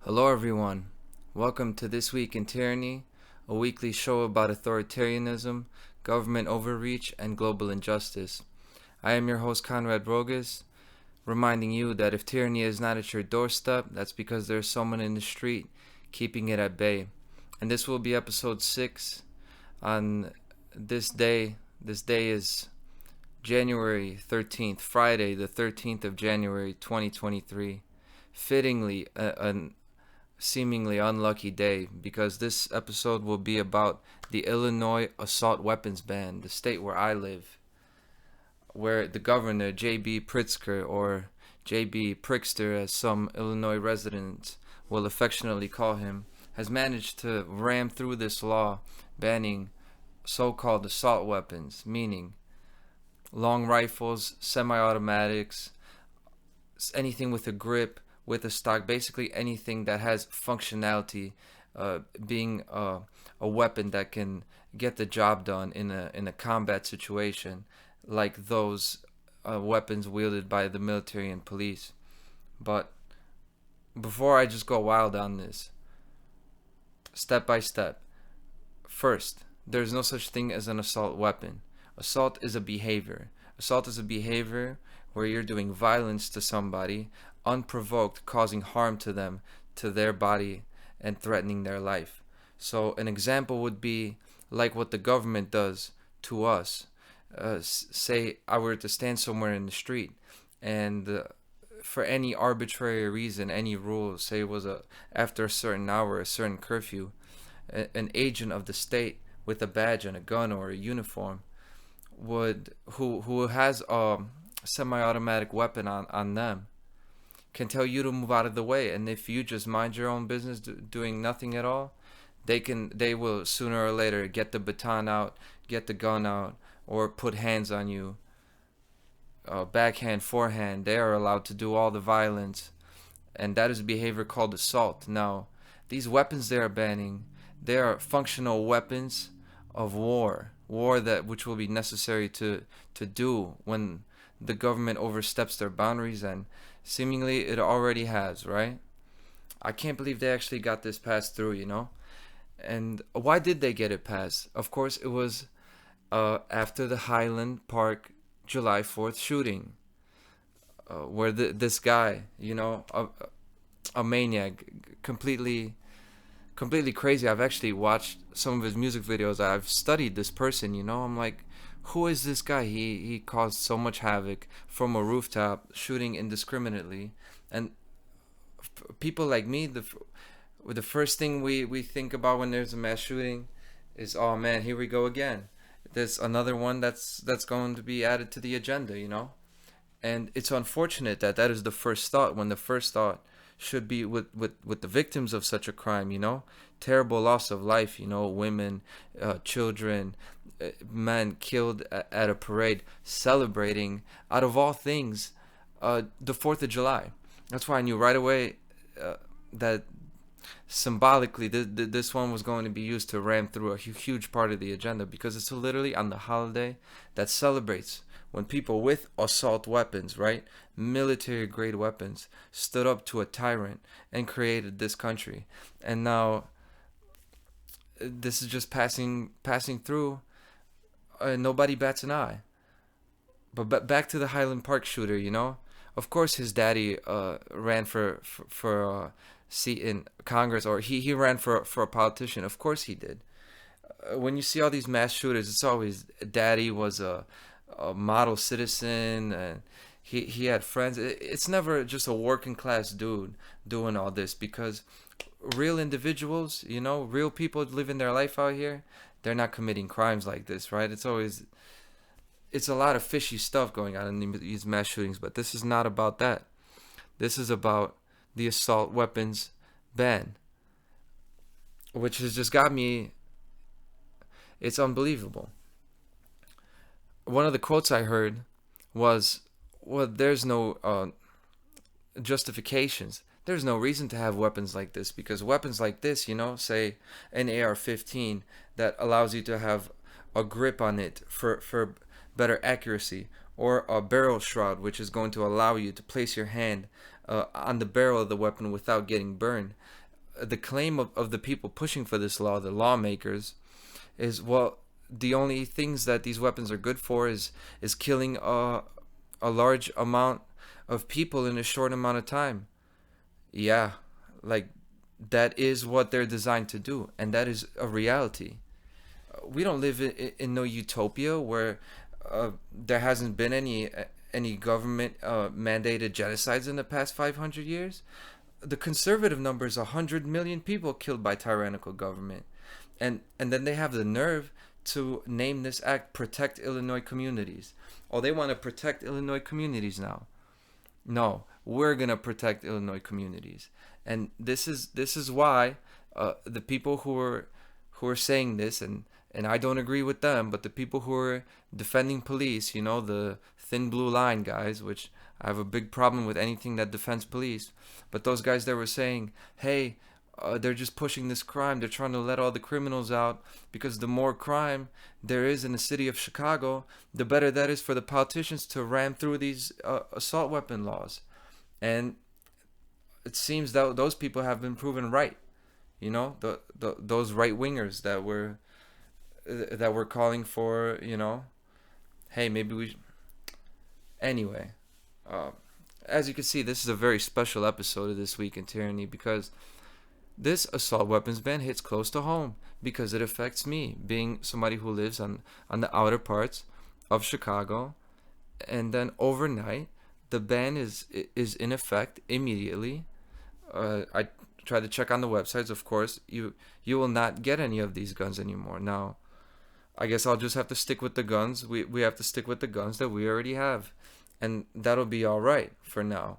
Hello, everyone. Welcome to This Week in Tyranny, a weekly show about authoritarianism, government overreach, and global injustice. I am your host, Konrad Rogoz, reminding you that if tyranny is not at your doorstep, that's because there's someone in the street keeping it at bay. And this will be episode 6 on this day. This day is January 13th, Friday, the 13th of January, 2023. Fittingly, an seemingly unlucky day because this episode will be about the Illinois assault weapons ban, the state where I live, where the governor, J.B. Pritzker, or J.B. Prickster, as some Illinois residents will affectionately call him, has managed to ram through this law banning so-called assault weapons, meaning long rifles, semi-automatics, anything with a grip, with a stock, basically anything that has functionality, being a weapon that can get the job done in a combat situation, like those weapons wielded by the military and police. But before I just go wild on this, step by step. First, there's no such thing as an assault weapon. Assault is a behavior. Assault is a behavior where you're doing violence to somebody unprovoked, causing harm to them, to their body, and threatening their life. So an example would be like what the government does to us. Say I were to stand somewhere in the street and for any arbitrary reason, any rule, say it was after a certain hour, a certain curfew, an agent of the state with a badge and a gun or a uniform would who has a semi-automatic weapon on them can tell you to move out of the way, and if you just mind your own business, doing nothing at all, they will sooner or later get the baton out, get the gun out, or put hands on you, backhand, forehand. They are allowed to do all the violence, and that is a behavior called assault. Now, these weapons they are banning, they are functional weapons of war that which will be necessary to do when the government oversteps their boundaries, and seemingly it already has, right? I can't believe they actually got this passed through. And why did they get it passed? Of course, it was after the Highland Park July 4th shooting, where this guy, a maniac, completely crazy. I've actually watched some of his music videos. I've studied this person, I'm like, who is this guy? He caused so much havoc from a rooftop, shooting indiscriminately, and people like me, the first thing we think about when there's a mass shooting is, oh man, here we go again. There's another one that's going to be added to the agenda. And it's unfortunate that that is the first thought, when the first thought should be with the victims of such a crime. Terrible loss of life, women, children, men killed at a parade celebrating, out of all things, the 4th of July. That's why I knew right away that symbolically this one was going to be used to ram through a huge part of the agenda, because it's literally on the holiday that celebrates when people with assault weapons, right, military grade weapons, stood up to a tyrant and created this country. And now this is just passing through, nobody bats an eye. But back to the Highland Park shooter. Of course his daddy ran for a seat in Congress, or he ran for a politician. Of course he did. When you see all these mass shooters, it's always daddy was a model citizen, and he had friends. It's never just a working class dude doing all this, because real individuals, real people living their life out here, they're not committing crimes like this, right? It's a lot of fishy stuff going on in these mass shootings, but this is not about that. This is about the assault weapons ban, which has just got me. It's unbelievable. One of the quotes I heard was, well, there's no justifications. There's no reason to have weapons like this, because weapons like this, say an AR-15 that allows you to have a grip on it for better accuracy, or a barrel shroud, which is going to allow you to place your hand on the barrel of the weapon without getting burned. The claim of the people pushing for this law, the lawmakers, is, well, the only things that these weapons are good for is killing a large amount of people in a short amount of time. Yeah, like that is what they're designed to do, and that is a reality. We don't live in no utopia where there hasn't been any government mandated genocides in the past 500 years. The conservative number is 100 million people killed by tyrannical government, and then they have the nerve to name this act "Protect Illinois Communities." Oh, they want to protect Illinois communities now. No, we're gonna protect Illinois communities, and this is why the people who are saying this, and I don't agree with them, but the people who are defending police, the thin blue line guys, which I have a big problem with anything that defends police, but those guys that were saying, hey, they're just pushing this crime, they're trying to let all the criminals out, because the more crime there is in the city of Chicago, the better that is for the politicians to ram through these assault weapon laws. And it seems that those people have been proven right. Those right wingers that were calling for, hey, maybe we. Anyway, uh, as you can see, this is a very special episode of This Week in Tyranny, because this assault weapons ban hits close to home, because it affects me, being somebody who lives on the outer parts of Chicago. And then overnight, the ban is in effect immediately. I tried to check on the websites. Of course, you will not get any of these guns anymore. Now, I guess I'll just have to stick with the guns. We have to stick with the guns that we already have, and that'll be all right for now.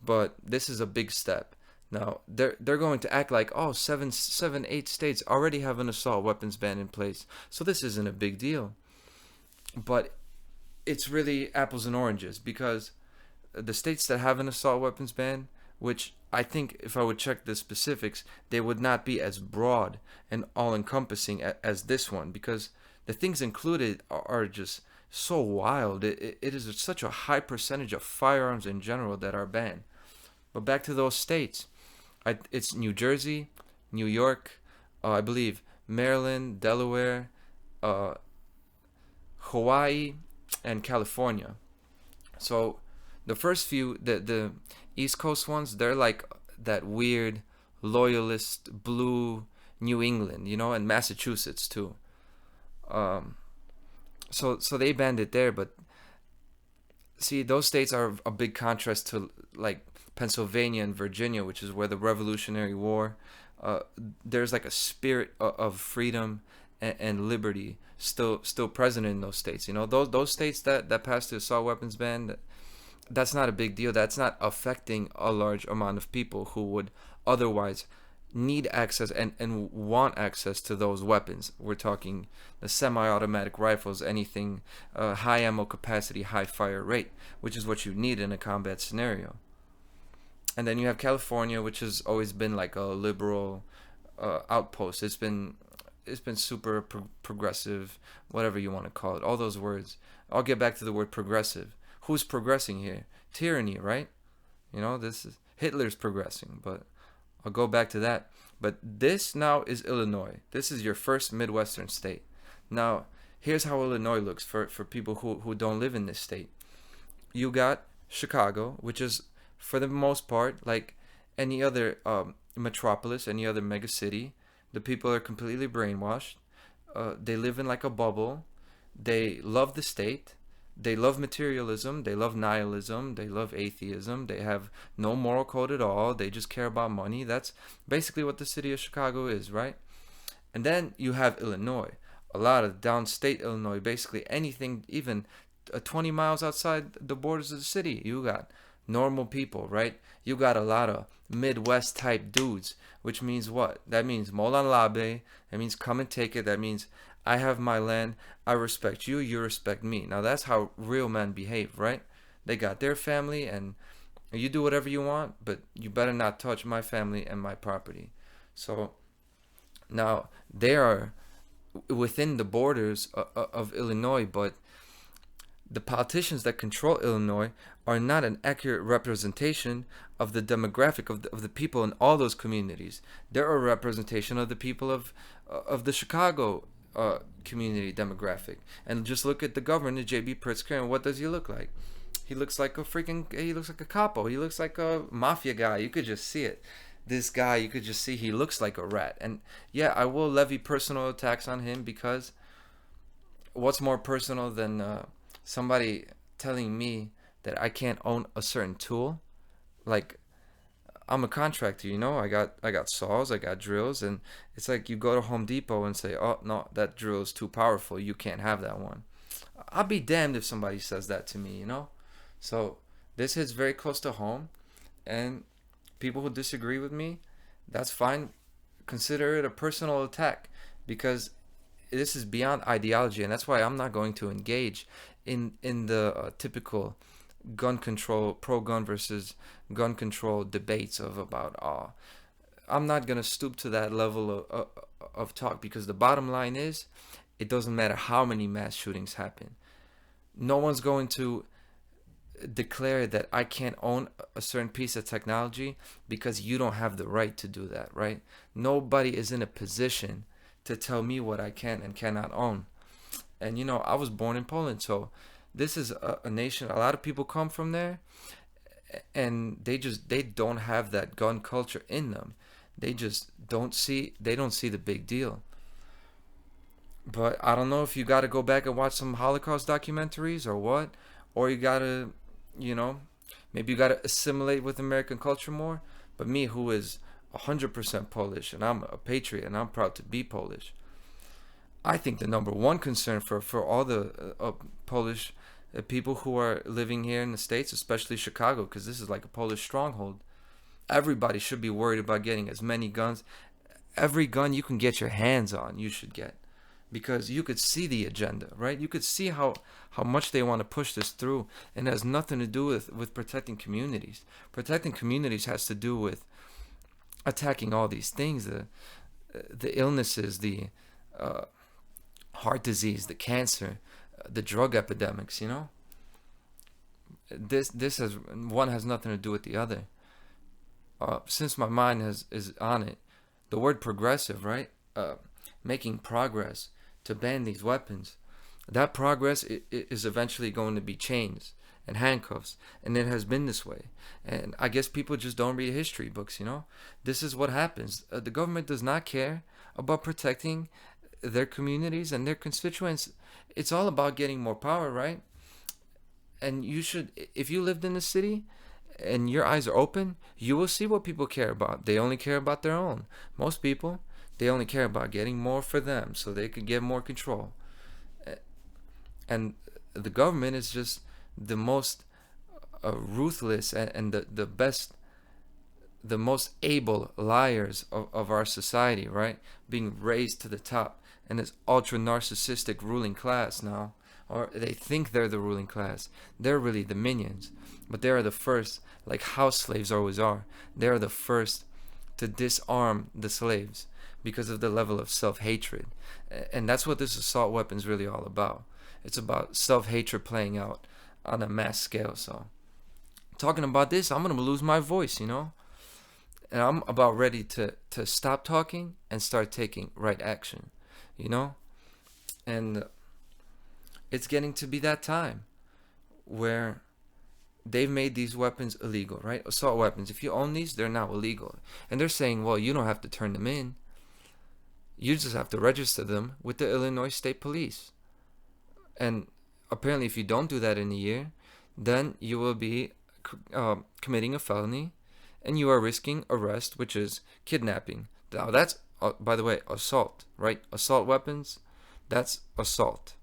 But this is a big step. Now they're going to act like, oh, 8 states already have an assault weapons ban in place, so this isn't a big deal. But it's really apples and oranges, because the states that have an assault weapons ban, which I think if I would check the specifics, they would not be as broad and all-encompassing as this one, because the things included are just so wild. It is such a high percentage of firearms in general that are banned. But back to those states. It's New Jersey, New York, I believe Maryland, Delaware, Hawaii, and California. So the first few, the East Coast ones, they're like that weird loyalist blue New England, and Massachusetts too. So they banned it there, but see, those states are a big contrast to like Pennsylvania and Virginia, which is where the Revolutionary War, there's like a spirit of freedom and liberty still present in those states. Those states that passed the assault weapons ban, that's not a big deal. That's not affecting a large amount of people who would otherwise need access and want access to those weapons. We're talking the semi-automatic rifles, anything high ammo capacity, high fire rate, which is what you need in a combat scenario. And then you have California, which has always been like a liberal outpost. It's been super progressive, whatever you want to call it. All those words. I'll get back to the word progressive. Who's progressing here? Tyranny, right? This is Hitler's progressing, but I'll go back to that. But this now is Illinois. This is your first Midwestern state. Now, here's how Illinois looks for people who don't live in this state. You got Chicago, which is, for the most part, like any other metropolis, any other mega city. The people are completely brainwashed. They live in like a bubble. They love the state. They love materialism. They love nihilism. They love atheism. They have no moral code at all. They just care about money. That's basically what the city of Chicago is, right? And then you have Illinois. A lot of downstate Illinois. Basically anything, even 20 miles outside the borders of the city, you got normal people, right? You got a lot of Midwest type dudes, which means what? That means molan labe. That means come and take it. That means I have my land. I respect you. You respect me. Now that's how real men behave, right? They got their family, and you do whatever you want, but you better not touch my family and my property. So now they are within the borders of Illinois, but The politicians that control Illinois are not an accurate representation of the demographic of the people in all those communities. They're a representation of the people of the Chicago community demographic. And just look at the governor, J.B. Pritzker, and what does he look like? He looks like he looks like a capo. He looks like a mafia guy. You could just see it. This guy, you could just see he looks like a rat. And yeah, I will levy personal attacks on him, because what's more personal than somebody telling me that I can't own a certain tool? Like, I'm a contractor, I got saws, I got drills, and it's like you go to Home Depot and say, "Oh no, that drill is too powerful. You can't have that one." I'll be damned if somebody says that to me. So this hits very close to home, and people who disagree with me, that's fine. Consider it a personal attack, because this is beyond ideology, and that's why I'm not going to engage in the typical gun control, pro-gun versus gun control debates about I'm not gonna stoop to that level of talk, because the bottom line is, it doesn't matter how many mass shootings happen. No one's going to declare that I can't own a certain piece of technology because you don't have the right to do that, right? Nobody is in a position to tell me what I can and cannot own. And I was born in Poland, so this is a nation, a lot of people come from there, and they don't have that gun culture in them. They just don't see the big deal. But I don't know if you got to go back and watch some Holocaust documentaries or what, or you got to, maybe you got to assimilate with American culture more. But me, who is 100% Polish, and I'm a patriot, and I'm proud to be Polish, I think the number one concern for all the Polish people who are living here in the States, especially Chicago, because this is like a Polish stronghold, everybody should be worried about getting as many guns. Every gun you can get your hands on, you should get. Because you could see the agenda, right? You could see how much they want to push this through, and it has nothing to do with protecting communities. Protecting communities has to do with attacking all these things, the illnesses, the heart disease, the cancer, the drug epidemics. This has one has nothing to do with the other. Since my mind is on it, the word progressive, right? Making progress to ban these weapons. That progress is eventually going to be chains and handcuffs, and it has been this way. And I guess people just don't read history books. This is what happens. The government does not care about protecting their communities and their constituents. It's all about getting more power, right? And you should, if you lived in the city and your eyes are open, you will see what people care about. They only care about their own. Most people, they only care about getting more for them so they could get more control. And the government is just the most ruthless and the best, the most able liars of our society, right? Being raised to the top. And this ultra narcissistic ruling class now, or they think they're the ruling class. They're really the minions. But they are the first, like house slaves always are. They are the first to disarm the slaves, because of the level of self-hatred. And that's what this assault weapon is really all about. It's about self-hatred playing out on a mass scale. So talking about this, I'm going to lose my voice, and I'm about ready to stop talking and start taking right action, and it's getting to be that time where they've made these weapons illegal, right? Assault weapons, if you own these, they're now illegal. And they're saying, well, you don't have to turn them in. You just have to register them with the Illinois State Police. And apparently if you don't do that in a year, then you will be committing a felony, and you are risking arrest, which is kidnapping. Now that's, by the way, assault, right? Assault weapons, that's assault,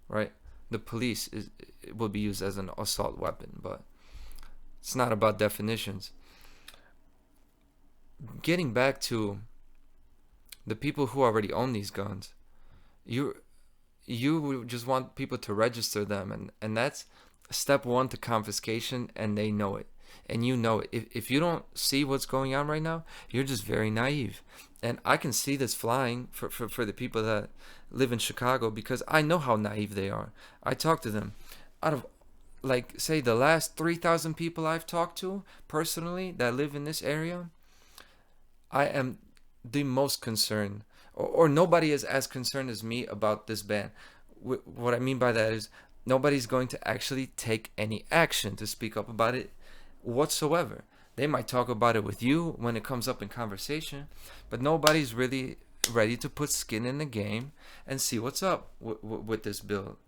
right? The police will be used as an assault weapon, but it's not about definitions. Getting back to the people who already own these guns, you just want people to register them, and that's step one to confiscation, and they know it, and you know it. If you don't see what's going on right now, you're just very naive. And I can see this flying for the people that live in Chicago, because I know how naive they are. I talk to them. out of, like, say, the last 3,000 people I've talked to personally that live in this area, I am the most concerned, or nobody is as concerned as me about this ban. What I mean by that is nobody's going to actually take any action to speak up about it whatsoever. They might talk about it with you when it comes up in conversation, but nobody's really ready to put skin in the game and see what's up with this bill.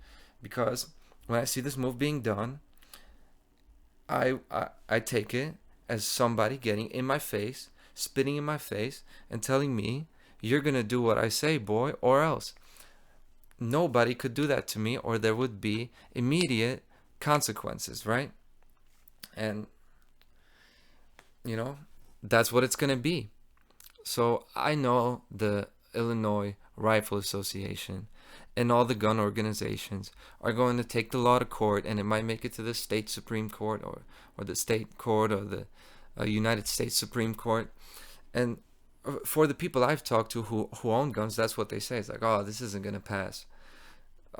Because when I see this move being done, I take it as somebody getting in my face, spitting in my face, and telling me, you're going to do what I say, boy, or else. Nobody could do that to me, or there would be immediate consequences, right? And, that's what it's going to be. So I know the Illinois Rifle Association and all the gun organizations are going to take the law to court, and it might make it to the state Supreme Court or the state court or the United States Supreme Court. And for the people I've talked to who own guns, that's what they say. It's like, oh, this isn't going to pass.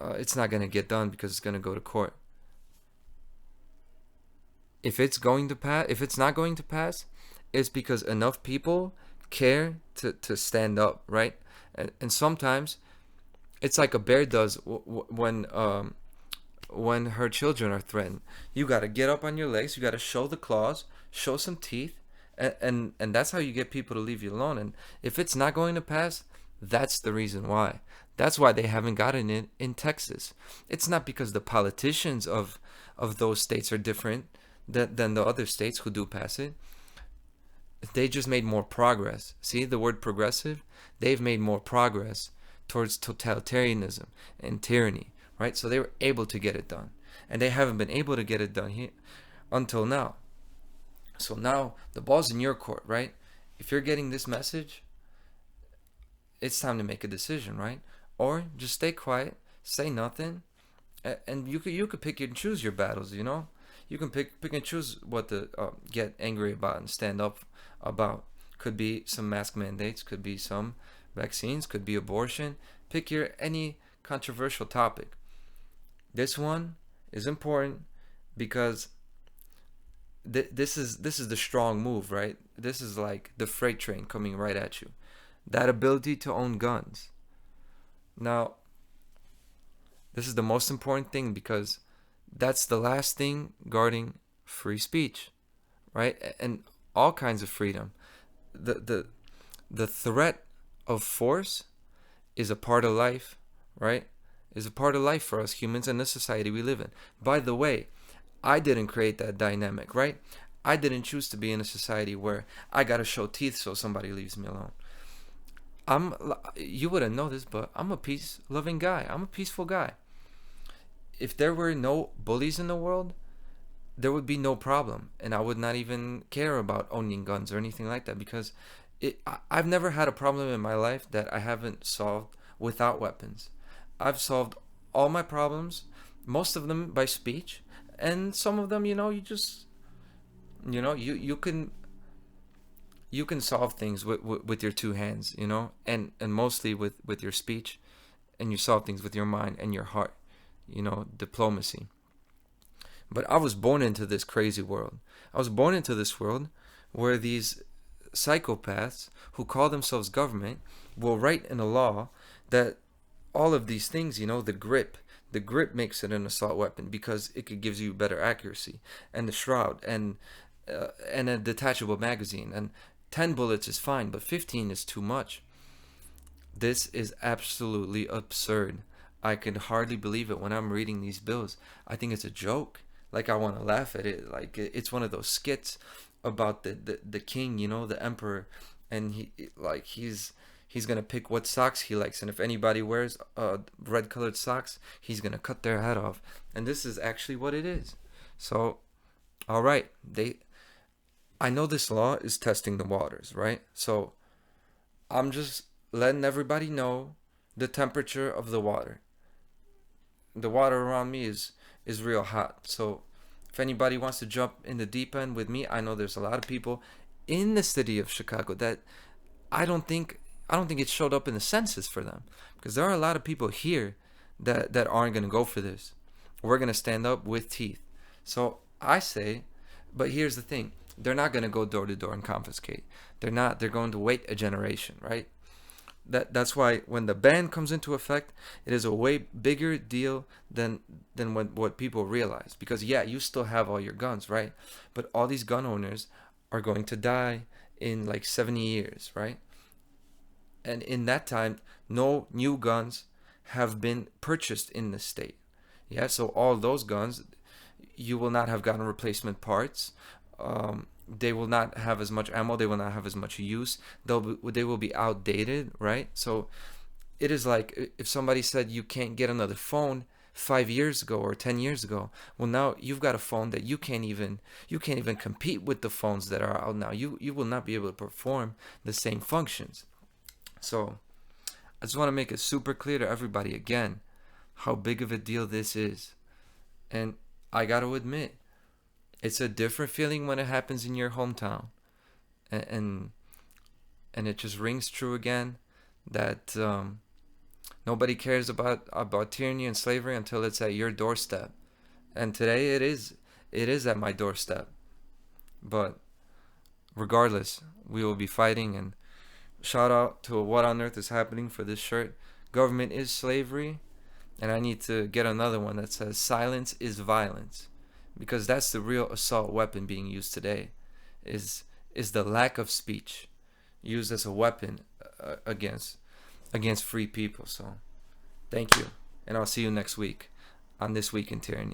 It's not going to get done because it's going to go to court. If it's not going to pass, it's because enough people care to stand up, right? And sometimes it's like a bear does when her children are threatened. You got to get up on your legs. You got to show the claws, show some teeth, and that's how you get people to leave you alone. And if it's not going to pass, that's the reason why. That's why they haven't gotten it in Texas. It's not because the politicians of those states are different than the other states who do pass it. They just made more progress. See the word progressive? They've made more progress towards totalitarianism and tyranny, right? So they were able to get it done. And they haven't been able to get it done here until now. So now the ball's in your court, right? If you're getting this message, it's time to make a decision, right? Or just stay quiet, say nothing, and you could pick and choose your battles, You can pick and choose what to get angry about and stand up about. Could be some mask mandates, could be some vaccines, could be abortion. Pick any controversial topic. This one is important because this is the strong move, right? This is like the freight train coming right at you. That ability to own guns. Now, this is the most important thing because that's the last thing guarding free speech, right? And all kinds of freedom. The threat of force is a part of life, right? Is a part of life for us humans and the society we live in. By the way, I didn't create that dynamic, right? I didn't choose to be in a society where I gotta show teeth so somebody leaves me alone. You wouldn't know this, but I'm a peace-loving guy. I'm a peaceful guy. If there were no bullies in the world, there would be no problem, and I would not even care about owning guns or anything like that because I've never had a problem in my life that I haven't solved without weapons. I've solved all my problems, most of them by speech, and some of them, you just, you can solve things with your two hands, and mostly with your speech, and you solve things with your mind and your heart, diplomacy. But I was born into this crazy world. I was born into this world where these psychopaths who call themselves government will write in a law that all of these things, the grip makes it an assault weapon because it gives you better accuracy, and the shroud, and a detachable magazine, and 10 bullets is fine, but 15 is too much. This is absolutely absurd. I can hardly believe it when I'm reading these bills. I think it's a joke. Like, I want to laugh at it. Like, it's one of those skits about the king, the emperor, and he's gonna pick what socks he likes, and if anybody wears red colored socks, he's gonna cut their head off. And this is actually what it is. So, all right, I know this law is testing the waters, right? So I'm just letting everybody know the temperature of the water. The water around me is real hot. So if anybody wants to jump in the deep end with me, I know there's a lot of people in the city of Chicago that I don't think it showed up in the census for them, because there are a lot of people here that aren't going to go for this. we're going to stand up with teeth. So I say, but here's the thing. They're not going to go door to door and confiscate. They're not. They're going to wait a generation, right? That's why when the ban comes into effect, it is a way bigger deal than what people realize. Because yeah, you still have all your guns, right? But all these gun owners are going to die in like 70 years, right? And in that time, no new guns have been purchased in the state. Yeah, so all those guns, you will not have gotten replacement parts. They will not have as much ammo. They will not have as much use. They will be outdated, right? So it is like if somebody said you can't get another phone 5 years ago or 10 years ago. Well, now you've got a phone that you can't even compete with the phones that are out now. You will not be able to perform the same functions. So I just want to make it super clear to everybody again how big of a deal this is. And I got to admit, it's a different feeling when it happens in your hometown. And it just rings true again that nobody cares about tyranny and slavery until it's at your doorstep. And today it is at my doorstep. But regardless, we will be fighting. And shout out to What on Earth is Happening for this shirt. Government is slavery. And I need to get another one that says silence is violence. Because that's the real assault weapon being used today, is the lack of speech used as a weapon against free people. So thank you, and I'll see you next week on This Week in Tyranny.